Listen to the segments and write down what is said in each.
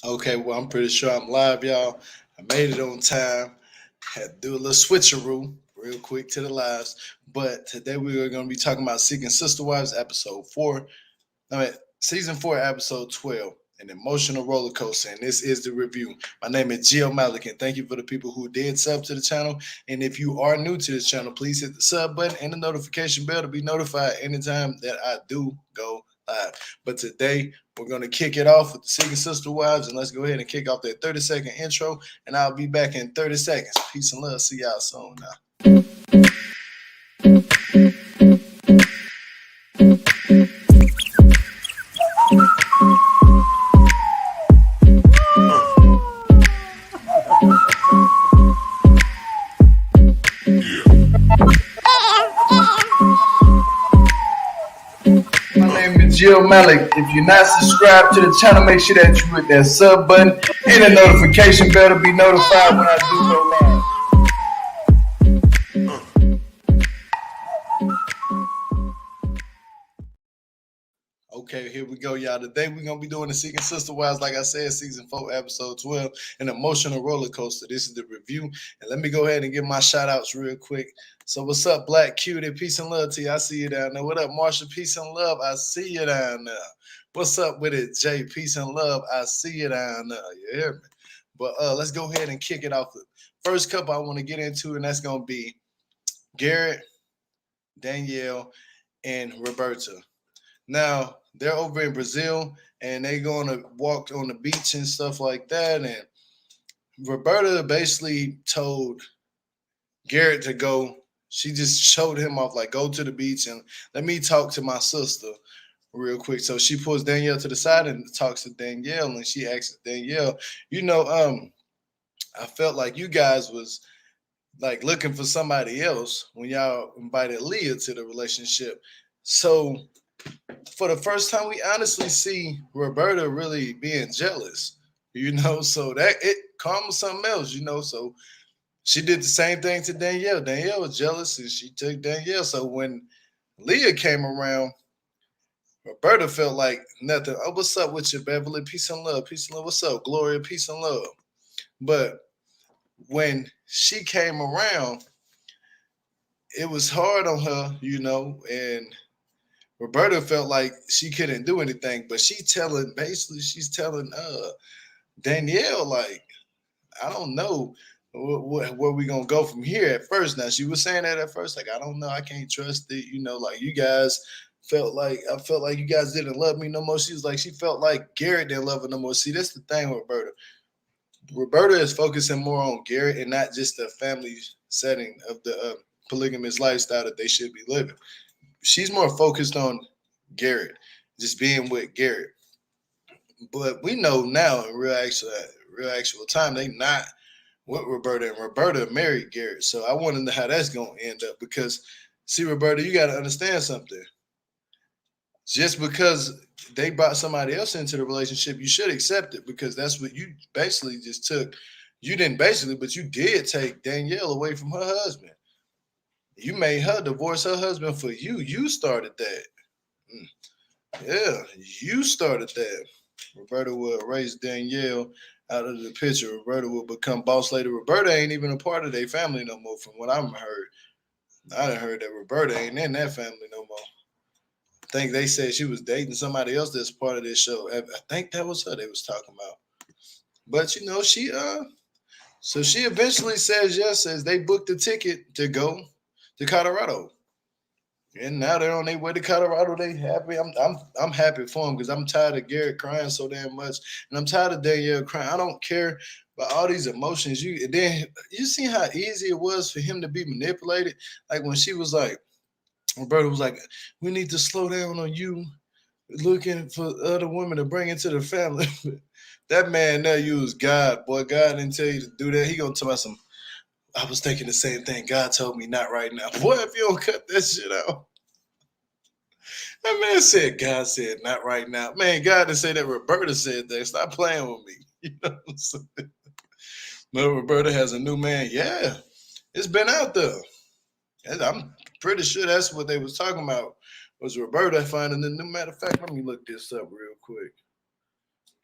Okay, well, I'm pretty sure I'm live, y'all. I made it on time. Had to do a little switcheroo real quick to the lives. But today we are going to be talking about Seeking Sister Wives, episode 4. Season 4, episode 12, an emotional roller coaster. And this is the review. My name is Gio Malik, and thank you for the people who did sub to the channel. And if you are new to this channel, please hit the sub button and the notification bell to be notified anytime that I do go live. But today, we're going to kick it off with the Seeking Sister Wives, and let's go ahead and kick off that 30-second intro, and I'll be back in 30 seconds. Peace and love. See y'all soon now. My name is Jill Malik. If you're not subscribed to the channel, make sure that you hit that sub button and the notification bell to be notified when I do go live. Okay, here we go, y'all. Today we're going to be doing the Seeking Sister Wives, like I said, season 4, episode 12, an emotional roller coaster. This is the review. And let me go ahead and give my shout outs real quick. So what's up, Black Cutie? Peace and love to you. I see you down there. What up, Marsha? Peace and love. I see you down there. What's up with it, Jay? Peace and love. I see you down there. You hear me? But let's go ahead and kick it off. First couple I want to get into, and that's going to be Garrett, Danielle, and Roberta. Now, they're over in Brazil, and they're going to walk on the beach and stuff like that. And Roberta basically told Garrett to go. She just showed him off, like, go to the beach and let me talk to my sister real quick. So she pulls Danielle to the side and talks to Danielle, and she asks Danielle, I felt like you guys was like looking for somebody else when y'all invited Leah to the relationship. So for the first time, we honestly see Roberta really being jealous, so that it comes something else, so she did the same thing to Danielle. Danielle was jealous and she took Danielle. So when Leah came around, Roberta felt like nothing. Oh, what's up with you, Beverly? Peace and love. Peace and love. What's up, Gloria? Peace and love. But when she came around, it was hard on her, and Roberta felt like she couldn't do anything, but she's telling Danielle, like, I don't know where we gonna go from here at first. Now she was saying that at first, like, I don't know, I can't trust it, like you guys I felt like you guys didn't love me no more. She was like, she felt like Garrett didn't love her no more. See, that's the thing with Roberta. Roberta is focusing more on Garrett and not just the family setting of the polygamous lifestyle that they should be living. She's more focused on Garrett, just being with Garrett. But we know now in real actual time, they not with Roberta, and Roberta married Garrett. So I want to know how that's going to end up, because see, Roberta, you got to understand something. Just because they brought somebody else into the relationship, you should accept it, because that's what you basically just took. You didn't basically, but you did take Danielle away from her husband. You made her divorce her husband for you. You started that. Yeah, you started that. Roberta will erase Danielle out of the picture. Roberta will become boss lady. Roberta ain't even a part of their family no more, from what I've heard. I done heard that Roberta ain't in that family no more. I think they said she was dating somebody else that's part of this show. I think that was her they was talking about. But so she eventually says yes, as they booked the ticket to go to Colorado. And now they're on their way to Colorado. They happy. I'm happy for them, because I'm tired of Garrett crying so damn much, and I'm tired of Danielle crying. I don't care about all these emotions. You see how easy it was for him to be manipulated. Like when she was like, Roberta was like, "We need to slow down on you looking for other women to bring into the family." That man there used God, boy. God didn't tell you to do that. He gonna tell us some. I was thinking the same thing. God told me not right now. Boy, if you don't cut that shit out. That man said, God said, not right now. Man, God didn't say that. Roberta said that. Stop playing with me. You know what I'm saying? No, Roberta has a new man. Yeah, it's been out there. And I'm pretty sure that's what they was talking about, was Roberta finding a new. Matter of fact, let me look this up real quick.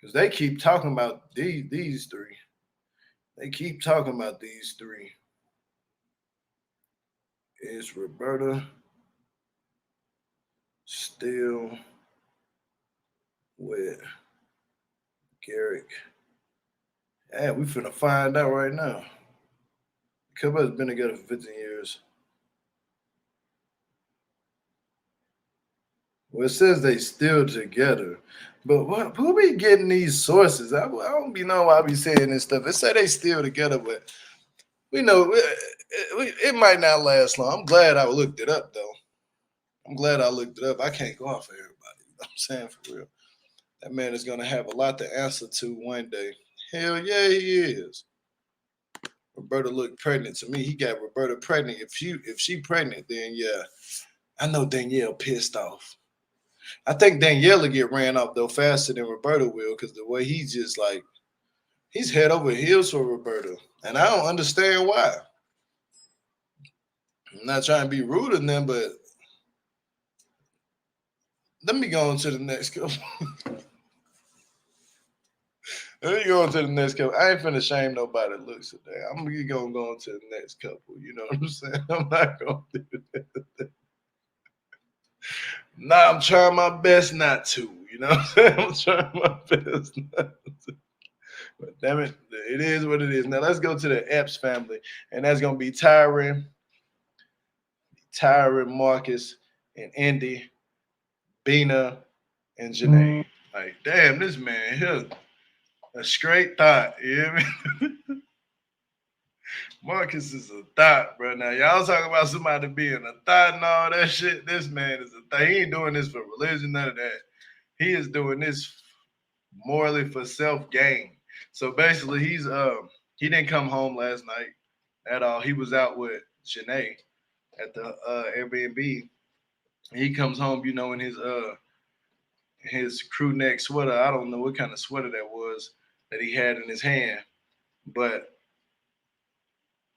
Because they keep talking about these three. They keep talking about these three. Is Roberta still with Garrick? Yeah, we finna find out right now. The couple has been together for 15 years. Well, it says they still together. But what, who be getting these sources? I don't be know why I be saying this stuff. It say they still together, but we know it might not last long. I'm glad I looked it up, though. I'm glad I looked it up. I can't go off for everybody. You know what I'm saying? For real. That man is going to have a lot to answer to one day. Hell yeah, he is. Roberta looked pregnant to me. He got Roberta pregnant. If she pregnant, then yeah, I know Danielle pissed off. I think Danielle will get ran off though faster than Roberta will because the way he's just like he's head over heels for Roberta, and I don't understand why. I'm not trying to be rude to them, but let me go on to the next couple. Let me go on to the next couple. I ain't finna shame nobody that looks today. I'm gonna go on to the next couple. You know what I'm saying? I'm not gonna do that. Nah, I'm trying my best not to. You know what I'm saying? I'm trying my best not to. But damn it is what it is. Now let's go to the Epps family, and that's gonna be Tyron, Marcus, and Indy, Bina, and Janae. Like, damn, this man here, a straight thought. You hear me? Marcus is a thought, bro. Now y'all talking about somebody being a thought and all that shit. This man is a thought. He ain't doing this for religion, none of that. He is doing this morally for self gain. So basically, he didn't come home last night at all. He was out with Janae at the Airbnb. He comes home, in his crew neck sweater. I don't know what kind of sweater that was that he had in his hand, but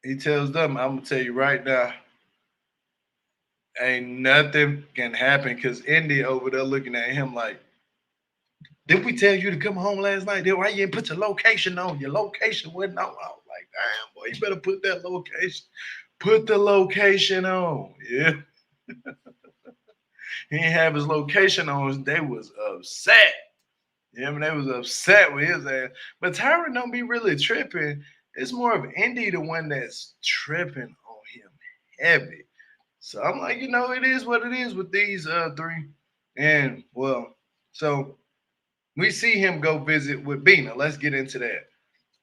he tells them, "I'm gonna tell you right now, ain't nothing can happen." Cause Indy over there looking at him like, "Did we tell you to come home last night? Then why you didn't put your location on? Your location wasn't on." I was like, "Damn, boy, you better put that location. Put the location on." Yeah. He didn't have his location on. They was upset. Yeah, I mean, they was upset with his ass. But Tyron don't be really tripping. It's more of Indy the one that's tripping on him heavy. So I'm like, it is what it is with these three. And well, so we see him go visit with Bina. Let's get into that.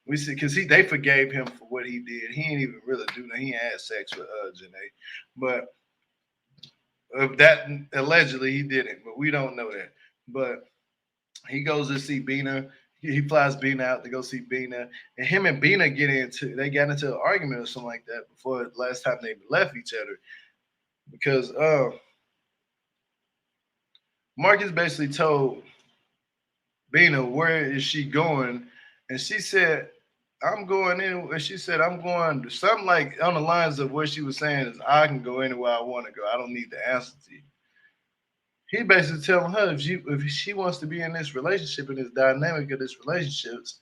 We see because they forgave him for what he did. He ain't even really do that. He had sex with Janae, but that allegedly he didn't. But we don't know that. But he goes to see Bina. He flies Bina out to go see Bina, and him and Bina they got into an argument or something like that before the last time they left each other because Marcus basically told Bina where is she going, and she said I'm going in. And she said I'm going something like on the lines of what she was saying is I can go anywhere I want to go. I don't need the answer to you. He basically telling her if she wants to be in this relationship in this dynamic of this relationships,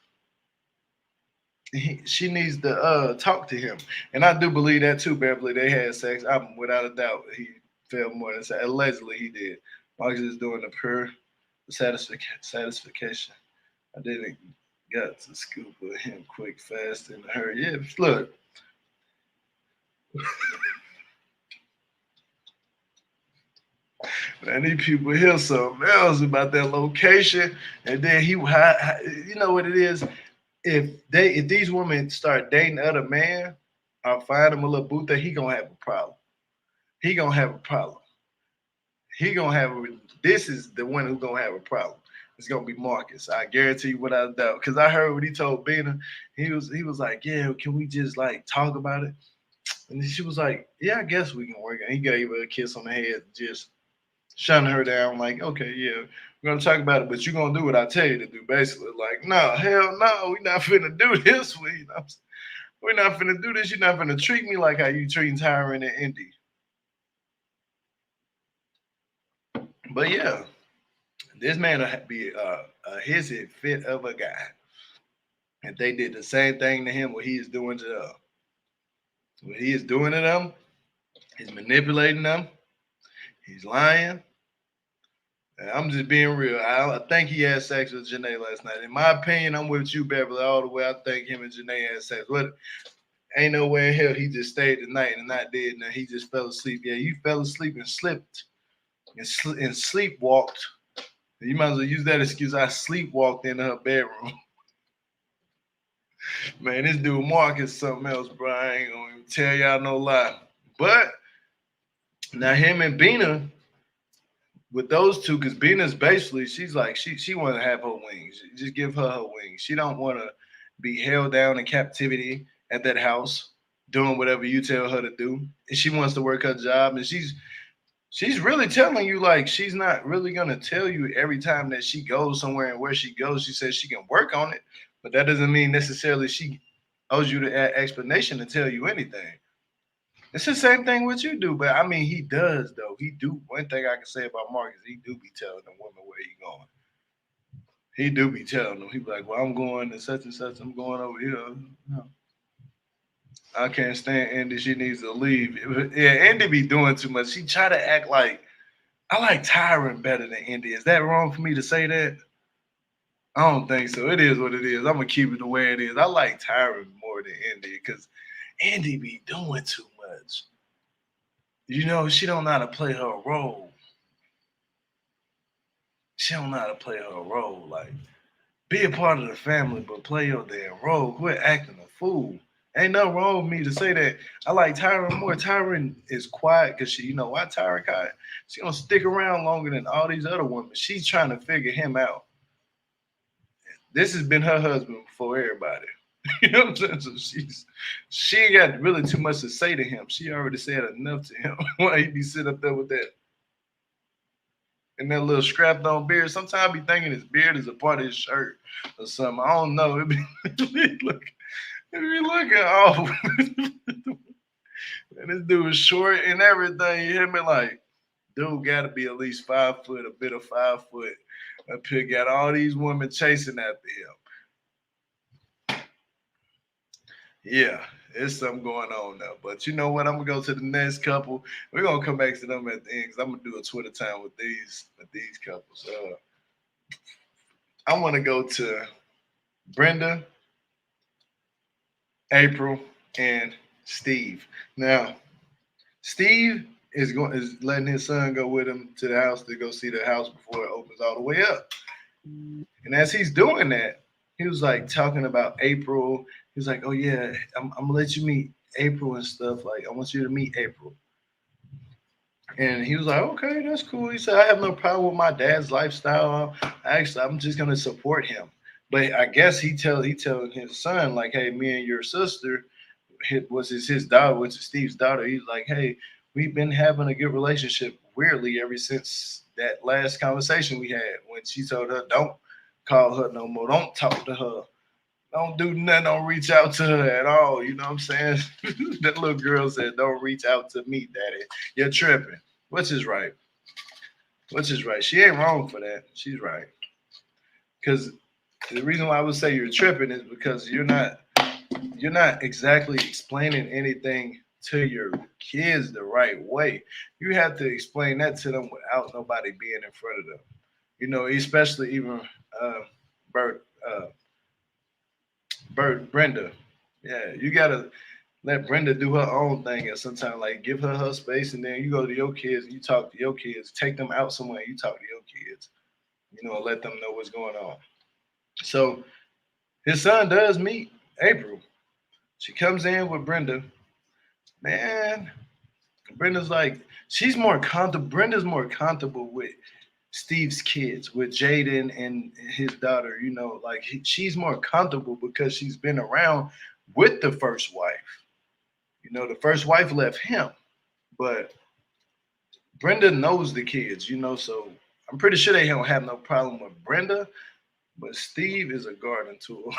she needs to talk to him. And I do believe that too, Beverly. They had sex. I'm without a doubt he felt more than sex. Allegedly he did. Marcus is doing the pure satisfaction. I didn't got to scoop of him quick, fast, and hurry. Yeah, look. Man, these people hear something else about that location, and then you know what it is. If these women start dating other men or find him a little booth, he gonna have a problem. He gonna have a problem. He gonna have this is the one who's gonna have a problem. It's gonna be Marcus. I guarantee you without a doubt. Because I heard what he told Bina. He was like, "Yeah, can we just like talk about it?" And she was like, "Yeah, I guess we can work." And he gave her a kiss on the head, just shutting her down. Like, "Okay, yeah, we're gonna talk about it, but you're gonna do what I tell you to do." Basically, like, "No, hell no, we're not finna do this. We're not finna do this. You're not finna treat me like how you treating Tyron and Indy." But yeah, this man will be a hissy fit of a guy. And they did the same thing to him what he is doing to them. What he is doing to them, he's manipulating them, he's lying. And I'm just being real. I think he had sex with Janae last night. In my opinion, I'm with you, Beverly, all the way. I think him and Janae had sex. What? Ain't no way in hell he just stayed the night and not did nothing. He just fell asleep. Yeah, you fell asleep and slipped and sleepwalked. You might as well use that excuse. I sleepwalked into her bedroom. Man, this dude Mark is something else, bro. I ain't gonna even tell y'all no lie. But now him and Bina, with those two, because Bina's basically, she's like, she want to have her wings. Just give her wings. She don't want to be held down in captivity at that house, doing whatever you tell her to do. And she wants to work her job, and she's really telling you like she's not really gonna tell you every time that she goes somewhere and where she goes. She says she can work on it, but that doesn't mean necessarily she owes you the explanation to tell you anything. It's the same thing what you do, but I mean he does though. He do one thing I can say about Mark is he do be telling the woman where he going. He do be telling them. He be like, well, I'm going to such and such. I'm going over here. No, I can't stand Andy. She needs to leave. Yeah, Andy be doing too much. She try to act like I like Tyron better than Indy. Is that wrong for me to say that? I don't think so. It is what it is. I'm gonna keep it the way it is. I like Tyron more than Indy because Indy be doing too much. You know, she don't know how to play her role. She don't know how to play her role. Like, be a part of the family, but play your damn role. Quit acting a fool. Ain't nothing wrong with me to say that. I like Tyron more. Tyron is quiet because she, you know why Tyron quiet? She gonna stick around longer than all these other women. She's trying to figure him out. This has been her husband before everybody. You know what I'm saying? So she ain't got really too much to say to him. She already said enough to him. Why he be sitting up there with that and that little scrapped on beard? Sometimes I be thinking his beard is a part of his shirt or something. I don't know. It be looking off. And this dude is short and everything. You hear me? Like, dude got to be at least 5 foot, a bit of 5 foot. Up here, got all these women chasing after him. Yeah, there's something going on now. But you know what? I'm gonna go to the next couple. We're gonna come back to them at the end because I'm gonna do a Twitter time with these couples. I want to go to Brenda, April, and Steve. Now, Steve is letting his son go with him to the house to go see the house before it opens all the way up. And as he's doing that, he was like talking about April. He was like, "Oh yeah, I'm gonna let you meet April and stuff. Like, I want you to meet April." And he was like, "Okay, that's cool." He said, "I have no problem with my dad's lifestyle. Actually, I'm just gonna support him." But I guess he telling his son like, "Hey, me and your sister, his daughter, which is Steve's daughter." He's like, "Hey, we've been having a good relationship weirdly ever since that last conversation we had when she told her don't call her no more, don't talk to her, don't do nothing, don't reach out to her at all." You know what I'm saying? That little girl said, "Don't reach out to me, daddy. You're tripping." Which is right. Which is right. She ain't wrong for that. She's right. Because the reason why I would say you're tripping is because you're not exactly explaining anything to your kids the right way. You have to explain that to them without nobody being in front of them. You know, especially even uh, Bert, Brenda. Yeah, you gotta let Brenda do her own thing, and sometimes like give her space, and then you go to your kids and you talk to your kids. Take them out somewhere. You talk to your kids. You know, and let them know what's going on. So his son does meet April. She comes in with Brenda. Man, Brenda's like she's more comfortable. Brenda's more comfortable with Steve's kids, with Jaden and his daughter. You know, like she's more comfortable because she's been around with the first wife. You know, the first wife left him, but Brenda knows the kids. You know, so I'm pretty sure they don't have no problem with Brenda. But Steve is a garden tool.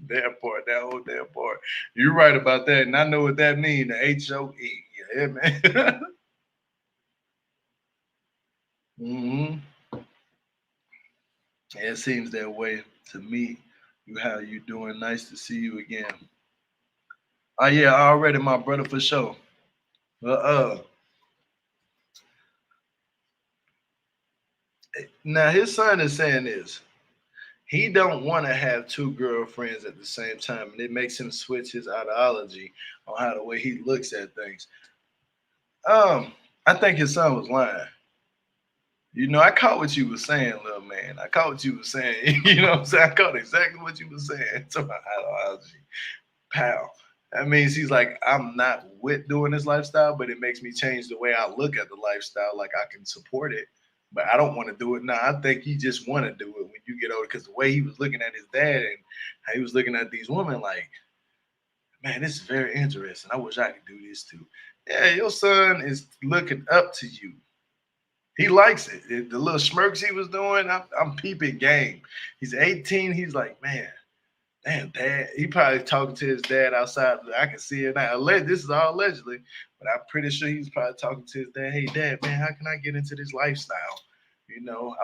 That part, that whole damn part. You're right about that, and I know what that means. The HOE. Yeah, man. Hmm. It seems that way to me. How you doing? Nice to see you again. Oh yeah, already my brother for sure. But now his son is saying this. He don't want to have two girlfriends at the same time, and it makes him switch his ideology on how the way he looks at things. I think his son was lying. I caught what you were saying, little man. I caught what you were saying. You know what I'm saying? I caught exactly what you were saying. To my ideology, pal. That means he's like, I'm not with doing this lifestyle, but it makes me change the way I look at the lifestyle. Like I can support it, but I don't want to do it now. I think he just want to do it when you get older, because the way he was looking at his dad and how he was looking at these women, like, man, this is very interesting. I wish I could do this too. Yeah, your son is looking up to you. He likes it. The little smirks he was doing, I'm peeping game. He's 18. He's like, man, damn, dad. He probably talking to his dad outside. I can see it now. This is all allegedly, but I'm pretty sure he's probably talking to his dad. Hey, dad, man, how can I get into this lifestyle?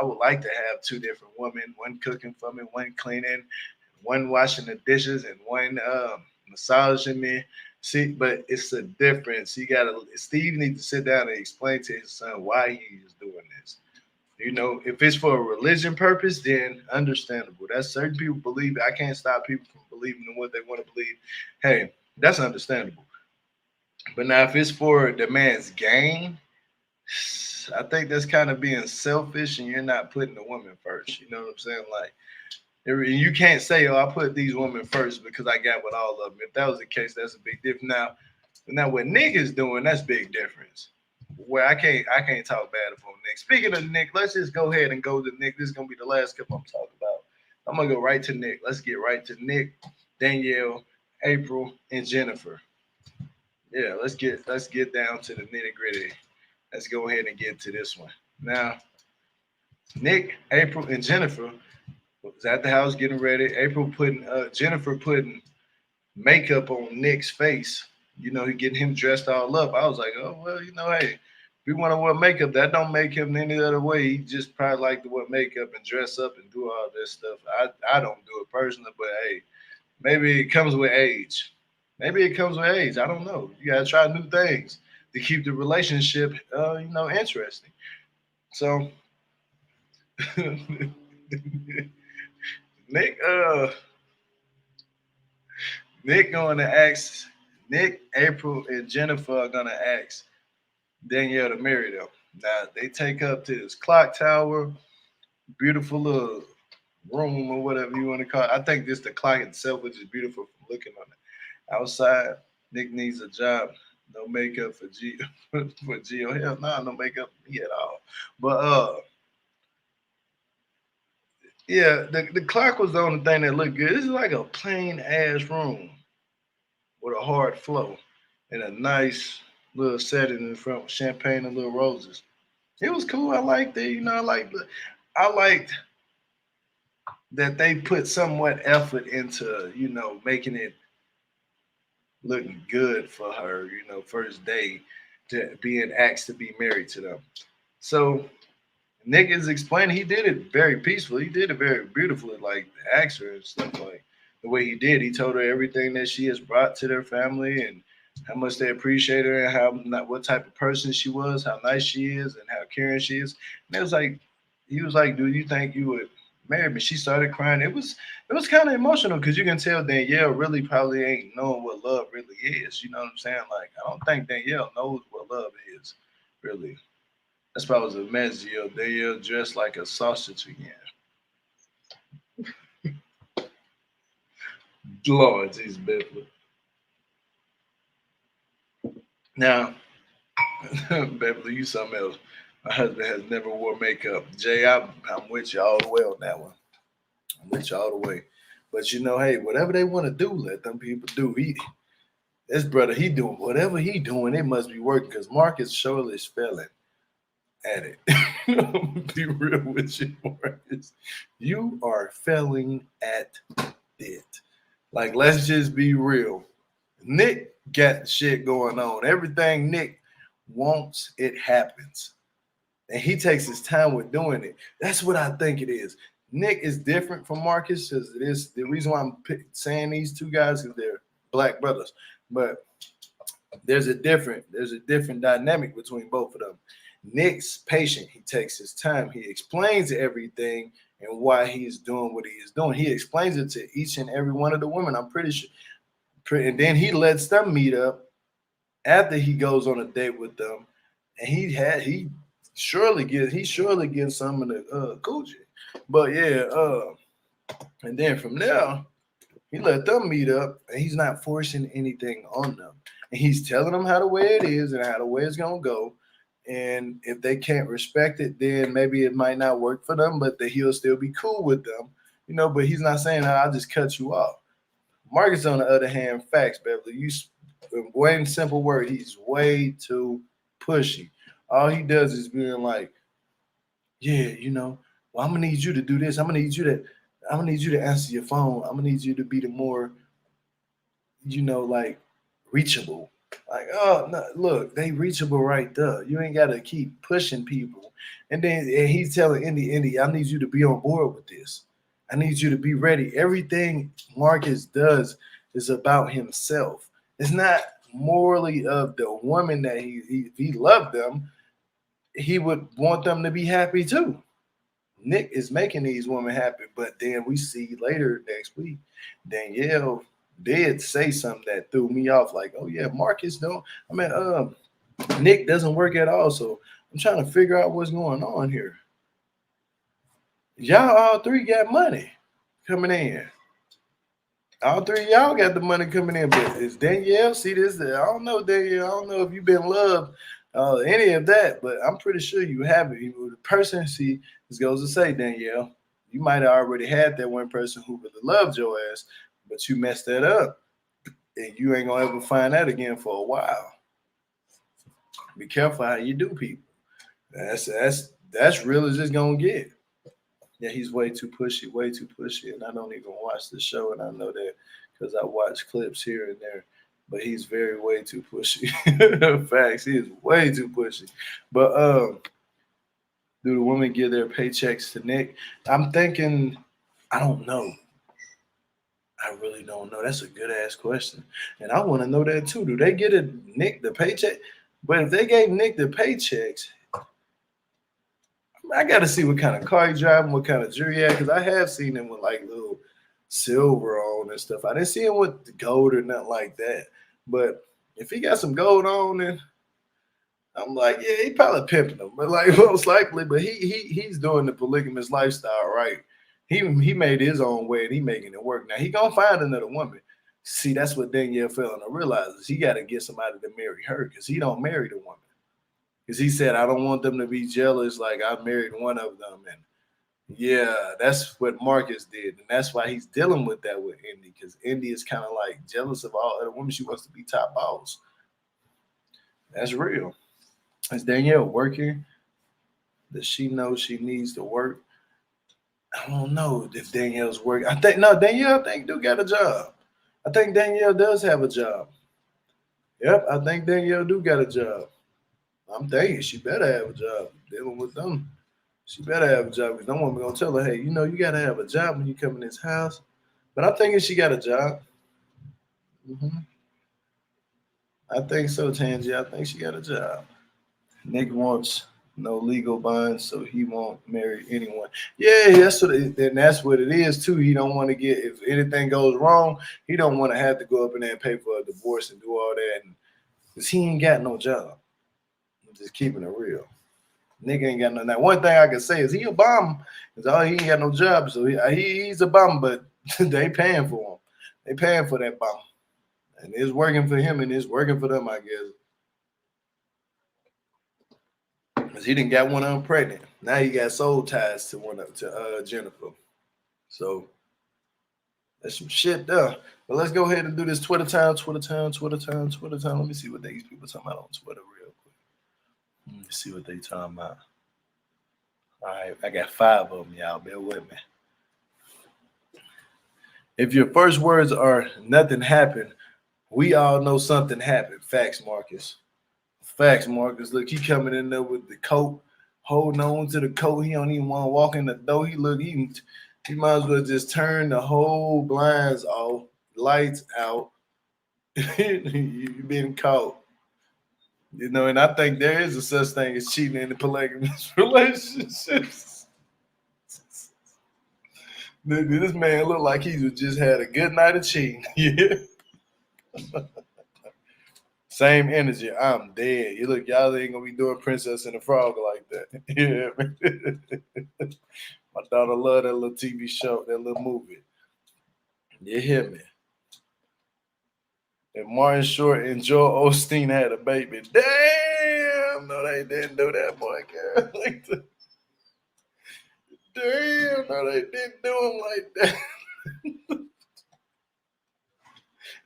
I would like to have two different women, one cooking for me, one cleaning, one washing the dishes, and one massaging me. See, but it's a difference. Steve needs to sit down and explain to his son why he is doing this. If it's for a religion purpose, then understandable. That's certain people believe. I can't stop people from believing in what they want to believe. Hey, that's understandable. But now, if it's for the man's gain, I think that's kind of being selfish, and you're not putting the woman first. You know what I'm saying? Like, you can't say, "Oh, I put these women first because I got with all of them." If that was the case, that's a big difference. Now what Nick is doing, that's big difference. Where I can't talk bad about Nick. Speaking of Nick, let's just go ahead and go to Nick. This is gonna be the last couple I'm talking about. I'm gonna go right to Nick. Let's get right to Nick, Danielle, April, and Jennifer. Yeah, let's get down to the nitty gritty. Let's go ahead and get to this one. Now, Nick, April, and Jennifer was at the house getting ready. Jennifer putting makeup on Nick's face. He getting him dressed all up. I was like, oh well, hey, if you want to wear makeup, that don't make him any other way. He just probably like to wear makeup and dress up and do all this stuff. I don't do it personally, but hey, maybe it comes with age. Maybe it comes with age. I don't know. You gotta try new things to keep the relationship, interesting. So Nick, Nick going to ask Nick, April, and Jennifer are gonna ask Danielle to marry them. Now they take up to this clock tower, beautiful little room or whatever you want to call it. I think just the clock itself, which is beautiful from looking on it. Outside, Nick needs a job. No makeup for G for Gio. Hell no, no makeup for me at all. But yeah, the clock was the only thing that looked good. This is like a plain ass room with a hard flow and a nice little setting in front with champagne and little roses. It was cool. I liked it. I liked that they put somewhat effort into, making it looking good for her, first day to being asked to be married to them. So Nick is explaining he did it very peacefully. He did it very beautifully, like the actor and stuff like the way he did. He told her everything that she has brought to their family and how much they appreciate her and how not what type of person she was, how nice she is, and how caring she is. And it was like he was like, "Do you think you would marry me?" She started crying. It was kind of emotional because you can tell Danielle really probably ain't knowing what love really is. You know what I'm saying? Like I don't think Danielle knows what love is really. That's probably a mess, Gio. Danielle dressed like a sausage again. Lord, Jesus, Beverly. Now, Beverly, you something else. My husband has never wore makeup. Jay, I'm with you all the way on that one. I'm with you all the way. But hey, whatever they want to do, let them people do. This brother, he doing whatever he doing. It must be working because Marcus surely is failing at it. I'm gonna be real with you, Marcus. You are failing at it. Like, let's just be real. Nick got shit going on. Everything Nick wants, it happens. And he takes his time with doing it. That's what I think it is. Nick is different from Marcus because it is the reason why I'm saying these two guys is they're black brothers, but there's a different dynamic between both of them. Nick's patient. He takes his time. He explains everything and why he's doing what he is doing. He explains it to each and every one of the women. I'm pretty sure. And then he lets them meet up after he goes on a date with them, and he surely gets some of the coochie. But yeah, and then from there he let them meet up, and he's not forcing anything on them. And he's telling them how the way it is and how the way it's gonna go. And if they can't respect it, then maybe it might not work for them, but that he'll still be cool with them, But he's not saying, I'll just cut you off. Marcus, on the other hand, facts, Beverly. Way in simple word, he's way too pushy. All he does is being like, yeah, well, I'm gonna need you to do this. I'm gonna need you to answer your phone. I'm gonna need you to be the more, like reachable. Like, oh no, look, they reachable right there. You ain't gotta keep pushing people. And he's telling Indy, I need you to be on board with this. I need you to be ready. Everything Marcus does is about himself. It's not morally of the woman that he loved them. He would want them to be happy too. Nick is making these women happy, but then we see later next week, Danielle did say something that threw me off. Like, oh yeah, Marcus don't. I mean, Nick doesn't work at all. So I'm trying to figure out what's going on here. Y'all all three got money coming in. All three of y'all got the money coming in, but is Danielle? See this? I don't know, Danielle. I don't know if you've been loved, any of that, but I'm pretty sure you haven't. The person, see, this goes to say, Danielle, you might have already had that one person who really loved your ass, but you messed that up, and you ain't gonna ever find that again for a while. Be careful how you do people. That's real as it's gonna get. Yeah, he's way too pushy, and I don't even watch the show, and I know that because I watch clips here and there. But he's way too pushy. Facts, he is way too pushy. But do the women give their paychecks to Nick? I'm thinking, I don't know. I really don't know. That's a good ass question, and I want to know that too. Do they get Nick the paycheck? But if they gave Nick the paychecks, I got to see what kind of car he driving, what kind of jewelry he had, because I have seen him with like little silver on and stuff. I didn't see him with the gold or nothing like that. But if he got some gold on, then I'm like, yeah, he probably pimping them, but like most likely. But he's doing the polygamous lifestyle, right? He made his own way and he making it work. Now he gonna find another woman. See, that's what Danielle failing to realize is he got to get somebody to marry her because he don't marry the woman. Because he said, I don't want them to be jealous like I married one of them. And yeah, that's what Marcus did. And that's why he's dealing with that with Indy. Because Indy is kind of like jealous of all other women. She wants to be top boss. That's real. Is Danielle working? Does she know she needs to work? I don't know if Danielle's working. Danielle, I think, do got a job. I think Danielle does have a job. Yep, I think Danielle do got a job. I'm thinking she better have a job. Dealing with them, she better have a job because no one gonna tell her, hey, you gotta have a job when you come in this house. But I'm thinking she got a job. Mm-hmm. I think so, Tangi. I think she got a job. Nick wants no legal bonds, so he won't marry anyone. Yeah, that's what it is too. He don't want to get, if anything goes wrong, he don't want to have to go up in there and pay for a divorce and do all that, because he ain't got no job. I'm just keeping it real. Nigga ain't got no. Now, one thing I can say is he a bum. Cause he ain't got no job, so he's a bum. But they paying for him. They paying for that bum, and it's working for him, and it's working for them, I guess. Cause he didn't got one of them pregnant. Now he got soul ties to Jennifer. So that's some shit there. But let's go ahead and do this Twitter time. Let me see what these people talking about on Twitter real quick. Let me see what they talking about. All right, I got 5 of them, y'all. Bear with me. If your first words are nothing happened, we all know something happened. Facts, Marcus. Facts, Marcus. Look, he coming in there with the coat holding on to the coat. He don't even want to walk in the door. He might as well just turn the whole blinds off, lights out. You been caught. You know, and I think there is a such thing as cheating in the polygamous relationships. This man looked like he just had a good night of cheating. Yeah. Same energy. I'm dead. You look, y'all ain't gonna be doing Princess and the Frog like that. Yeah. My daughter loved that little TV show, that little movie. You hear me? And Martin Short and Joel Osteen had a baby. Damn! No, they didn't do that, boy. Girl. Like damn! No, they didn't do him like that.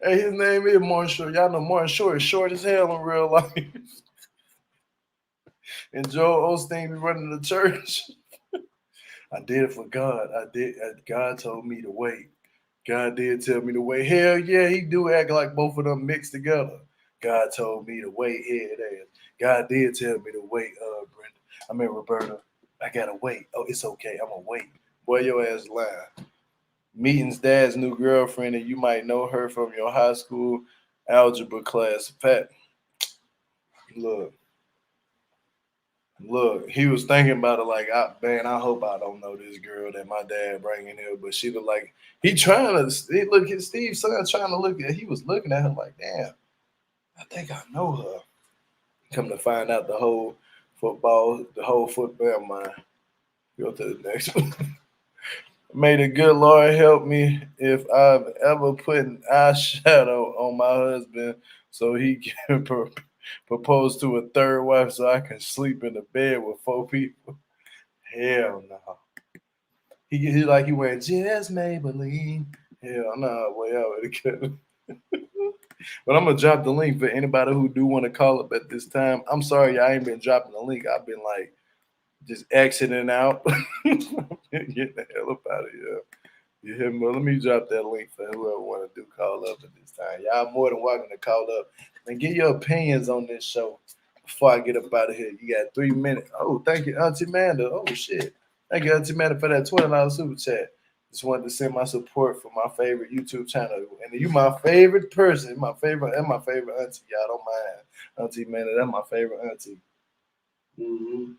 Hey, his name is Martin Short. Y'all know Martin Short is short as hell in real life. And Joel Osteen be running the church. I did it for God. I did. God told me to wait. God did tell me to wait. Hell yeah, he do act like both of them mixed together. God told me to wait. Here it is. God did tell me to wait. Brenda. I mean Roberta. I gotta wait. Oh, it's okay. I'm gonna wait. Boy, your ass lying. Meeting's dad's new girlfriend, and you might know her from your high school algebra class. Pat, look, look. He was thinking about it like, man, I hope I don't know this girl that my dad bringing here. But she was like, he trying to look at Steve's son trying to look at. He was looking at her like, damn, I think I know her. Come to find out, the whole football mind. Go to the next one. May the good Lord help me if I've ever put an eyeshadow on my husband so he can propose to a third wife so I can sleep in the bed with four people. Hell no. He like he went just Maybelline. Hell no, way out with it. But I'm gonna drop the link for anybody who do want to call up at this time. I'm sorry, I ain't been dropping the link. I've been like just exiting out. Get the hell up out of here. You hear me? Let me drop that link for whoever want to do call up at this time. Y'all more than welcome to call up and get your opinions on this show before I get up out of here. You got 3 minutes. Oh, thank you, Auntie Manda. Oh shit. Thank you, Auntie Manda, for that $20 super chat. Just wanted to send my support for my favorite YouTube channel. And you my favorite person, my favorite auntie. Y'all don't mind. Auntie Manda, that's my favorite auntie. Mm-hmm.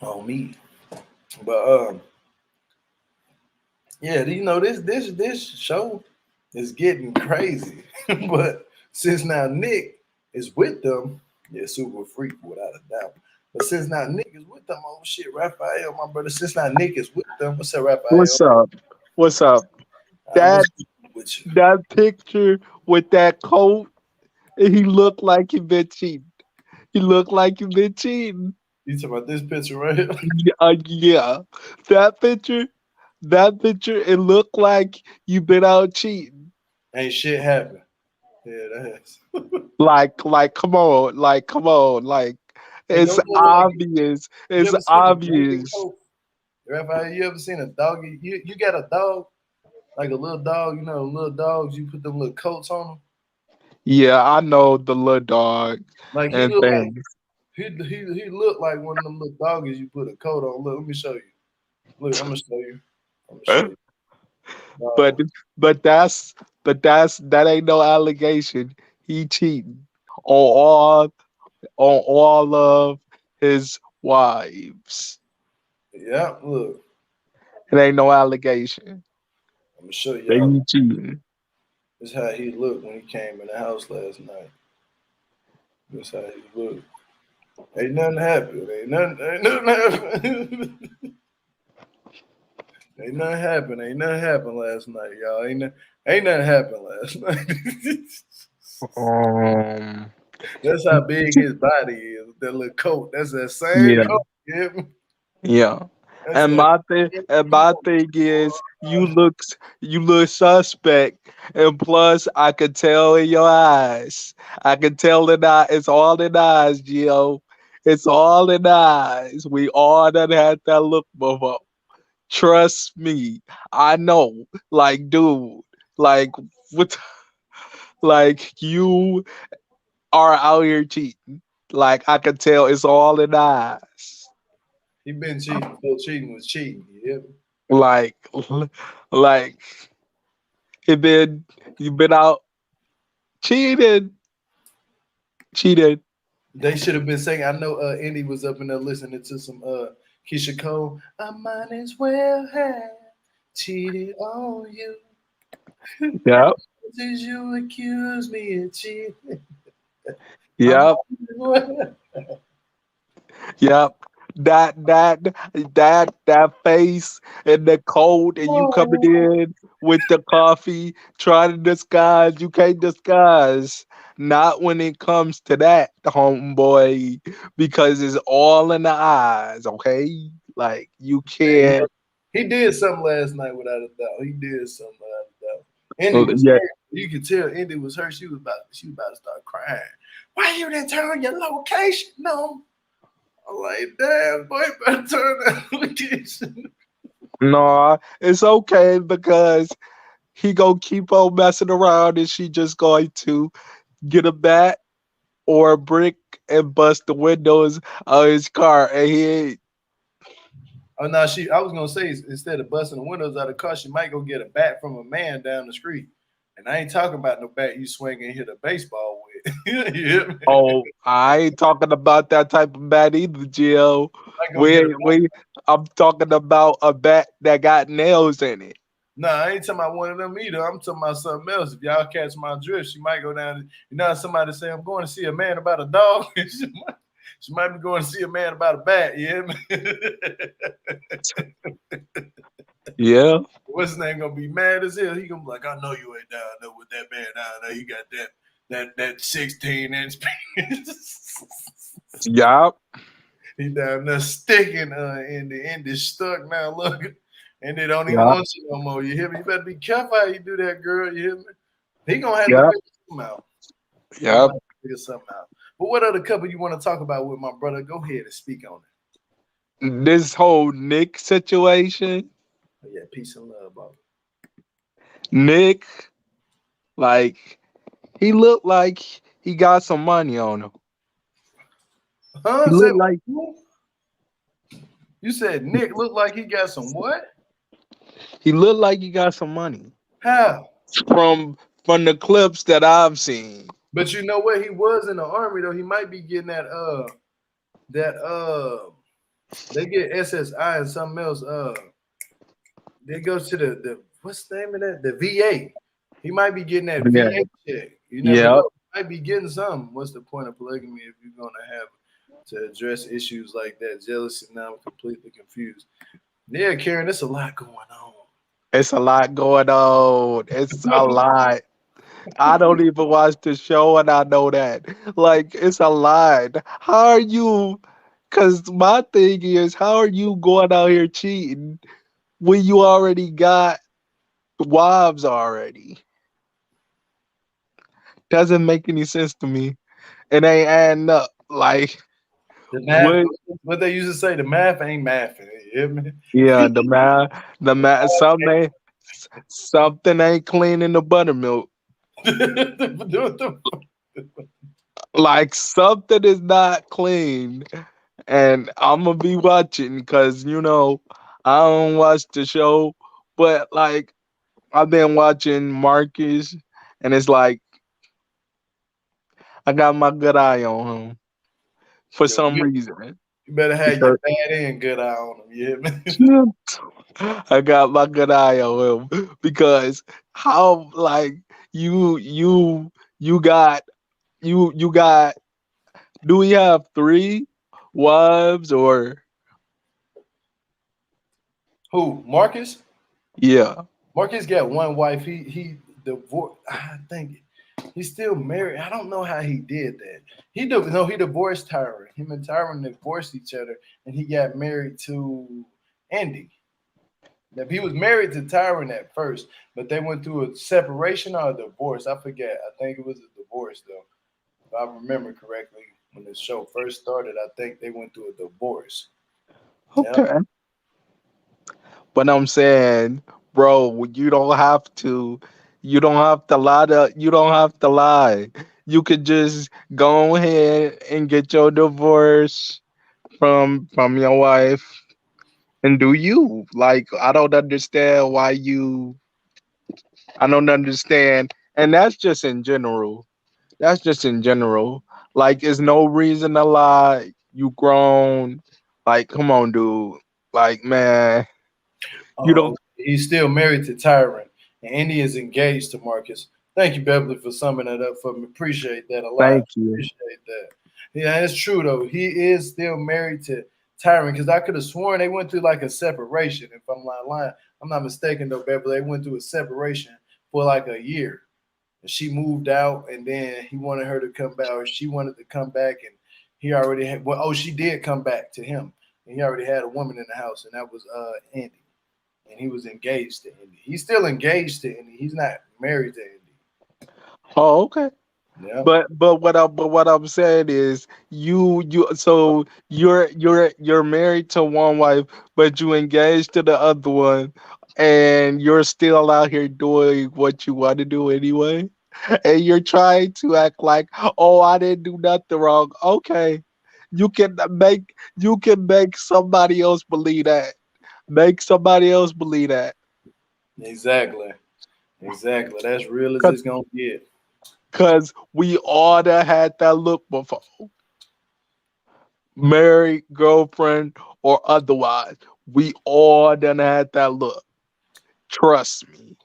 On me. But yeah, you know this show is getting crazy. But since now Nick is with them, yeah, super freak without a doubt. But since now Nick is with them, oh shit, Raphael, my brother. Since now Nick is with them, what's up, Raphael? What's up? What's up? That What's with you? that picture with that coat, he looked like he been cheating. He looked like he been cheating. You talking about this picture right here? Yeah. That picture, that picture, it looked like you been out cheating. Ain't shit happened. Yeah, that has. Come on, like It it's don't look like it. obvious. You It's ever seen a doggy obvious. coat? Raphael, you ever seen a doggy? You got a dog, like a little dog, you know, little dogs, you put them little coats on them. Yeah, I know the little dog Like he and look like things. he looked like one of them little doggies you put a coat on. Look, let me show you. Look, I'm gonna show you. I'm gonna show you. But No, but that ain't no allegation. He cheating on all of his wives. yeah, look, It ain't no allegation. I'm gonna show That y'all. he cheating. This is how he looked when he came in the house last night. This is how he looked. Ain't nothing happened. Ain't nothing happened. Ain't nothing happened. Ain't nothing happened last night, y'all. Ain't nothing happened last night. Um. That's how big his body is. That little coat. That's that same Yeah. coat. Yeah, Yeah. that's And that. my thing is you look suspect, and plus I could tell in your eyes. I can tell in it's all in eyes, Gio. It's all in eyes. We all done had that look before. Trust me. I know. Like, dude, like what like you are out here cheating. Like I could tell it's all in the eyes. He been cheating before cheating was cheating. You hear me? Like, like he been you been out cheating, cheating. They should have been saying. I know Indy was up in there listening to some Keisha Cole. I might as well have cheated on you. Yep, Did you accuse me of cheating? I yep, might as well. yep. That face and the coat, and you coming Oh, in with the coffee, trying to disguise. You can't disguise. Not when it comes to that, homeboy, because it's all in the eyes. Okay, like you hey, can't. he did something last night without a doubt. He did something without a doubt. Indy was Yeah. hurt. You could tell Indy was hurt. She was about to start crying. Why you didn't turn your location? No. I'm like, damn, boy, better turn that location. No, it's okay because he gonna keep on messing around, and she just going to get a bat or a brick and bust the windows of his car, and he ain't. Oh no, I was gonna say instead of busting the windows out of the car, she might go get a bat from a man down the street. And I ain't talking about no bat you swing and hit a baseball with. You hear me? Oh, I ain't talking about that type of bat either, Gio. I go get a We I'm talking about a bat that got nails in it. No, I ain't talking about one of them either. I'm talking about something else. If y'all catch my drift, she might go down. You know, somebody say I'm going to see a man about a dog. She might be going to see a man about a bat. You hear me? Yeah, What's his name gonna be mad as hell? He gonna be like, I know you ain't down there with that man down there. You got that 16-inch penis. yup, He down there sticking in the stuck now. Look, and they don't even yup, want you no more. You hear me? You better be careful how you do that, girl. You hear me? He gonna have to yup, figure something out. He gonna yup. have to figure something out. But what other couple you want to talk about with my brother? Go ahead and speak on it. This whole Nick situation, Oh, yeah, peace and love, bro. Nick, like he looked like he got some money on him. He Huh? Say looked like you said Nick looked like he got some what? he looked like he got some money How? from from the clips that I've seen. But you know what? He was in the army though. He might be getting that they get SSI and something else. They go to the what's the name of that? The VA. He might be getting that Yeah, VA check. You never yeah. know. He might be getting some. What's the point of polygamy if you're gonna have to address issues like that? Jealousy. Now I'm completely confused. Yeah, Karen, there's a lot going It's a lot going on. It's a on. lot. I don't even watch the show and I know that. Like, it's a lot. How are you? Because my thing is, how are you going out here cheating when you already got wives already? Doesn't make any sense to me. It ain't adding up. Like, The math, what? what they used to say, the math ain't mathing. You hear me? Yeah, the math, something ain't clean in the buttermilk. Like, something is not clean. And I'm gonna be watching because I don't watch the show, but like I've been watching Marcus, and it's like I got my good eye on him for Yo, some reason. you better have your Because bad and good eye on them. You hear me? I got my good eye on him because how like you got you got do we have three wives or Who? Marcus? yeah Marcus got one wife. He divorced. I think he's still married. I don't know how he did that. He divorced Tyron. Him and Tyron divorced each other, and he got married to Andy. Now, he was married to Tyron at first, but they went through a separation or a divorce. I forget. I think it was a divorce though. If I remember correctly, when the show first started, I think they went through a divorce. Yeah. okay. But I'm saying, bro, you don't have to lie. You don't have to lie. you could just go ahead and get your divorce from your wife and do you. Like I don't understand why you I don't understand. And that's just in general. That's just in general. Like there's no reason to lie. You grown. Like, come on, dude. Like, man, you don't He's still married to Tyron, and Indy is engaged to Marcus. Thank you, Beverly, for summing that up for me. Appreciate that a lot. thank you. Appreciate that. Yeah, it's true though. He is still married to Tyron because I could have sworn they went through like a separation. If I'm not lying, I'm not mistaken though, Beverly. They went through a separation for like a year. And she moved out, and then he wanted her to come back, or she wanted to come back, and he already had. Well, oh, she did come back to him, and he already had a woman in the house, and that was Andy, and he was engaged to Indy. He's still engaged to Indy. He's not married to Indy. Oh, okay. Yep. But what I'm saying is you so you're married to one wife, but you engaged to the other one, and you're still out here doing what you want to do anyway. And you're trying to act like, oh, I didn't do nothing wrong. Okay. You can make somebody else believe that. Make somebody else believe that. Exactly. Exactly. That's real as Cause, it's gonna get. 'Cause we all done had that look before. Married, girlfriend, or otherwise. We all done had that look. Trust me.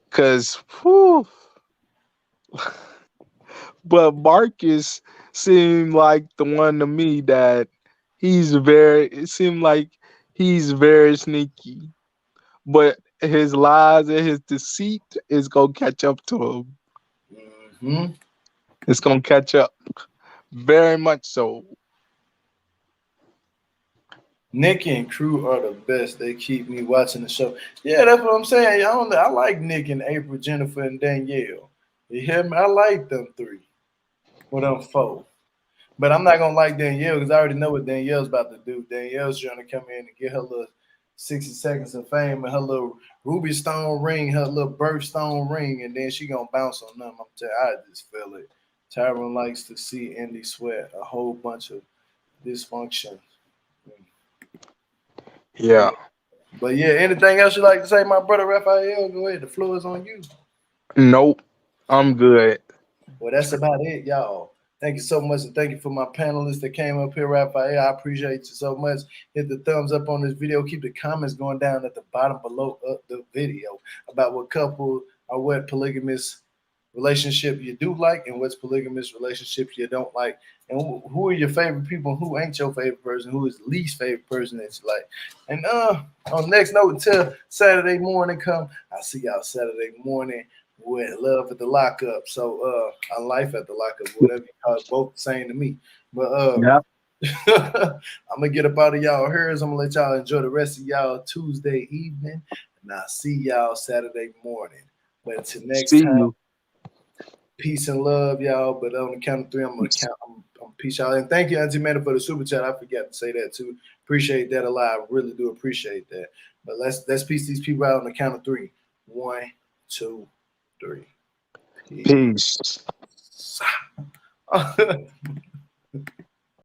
Cause whew, but Marcus seemed like the one to me that it seemed like he's very sneaky. But his lies and his deceit is gonna catch up to him. Hmm. It's gonna catch up. Very much so. Nikki and crew are the best. They keep me watching the show. Yeah, that's what I'm saying. I like Nick and April, Jennifer, and Danielle. You hear me? I like them three. Well, them four. But I'm not gonna like Danielle because I already know what Danielle's about to do. Danielle's trying to come in and get her little 60 seconds of fame and her little ruby stone ring, her little birthstone ring, and then she gonna bounce on them. I'm telling you, I just feel it. Tyron likes to see Indy sweat a whole bunch of dysfunction. But Yeah. yeah, but yeah, anything else you like to say, my brother Raphael? Go ahead. The floor is on you. Nope. I'm good. Well, that's about it, y'all. Thank you so much, and thank you for my panelists that came up here, Raphael. I appreciate you so much. Hit the thumbs up on this video. Keep the comments going down at the bottom below of the video about what couple or what polygamous relationship you do like and what's polygamous relationships you don't like. And who are your favorite people? Who ain't your favorite person? Who is the least favorite person that you like? And on the next note, until Saturday morning come, I'll see y'all Saturday morning with love at the lockup. So on life at the lockup, whatever you call it, both the same to me. But Yeah. I'm gonna get up out of y'all hairs. I'm gonna let y'all enjoy the rest of y'all Tuesday evening, and I'll see y'all Saturday morning. But until next See time, you. peace and love, y'all. But on the count of three, I'm gonna count. I'm peace y'all, and thank you, Auntie Amanda, for the super chat. I forgot to say that too. Appreciate that a lot. I really do appreciate that. But let's peace these people out on the count of three. One, two, three. Peace. Peace.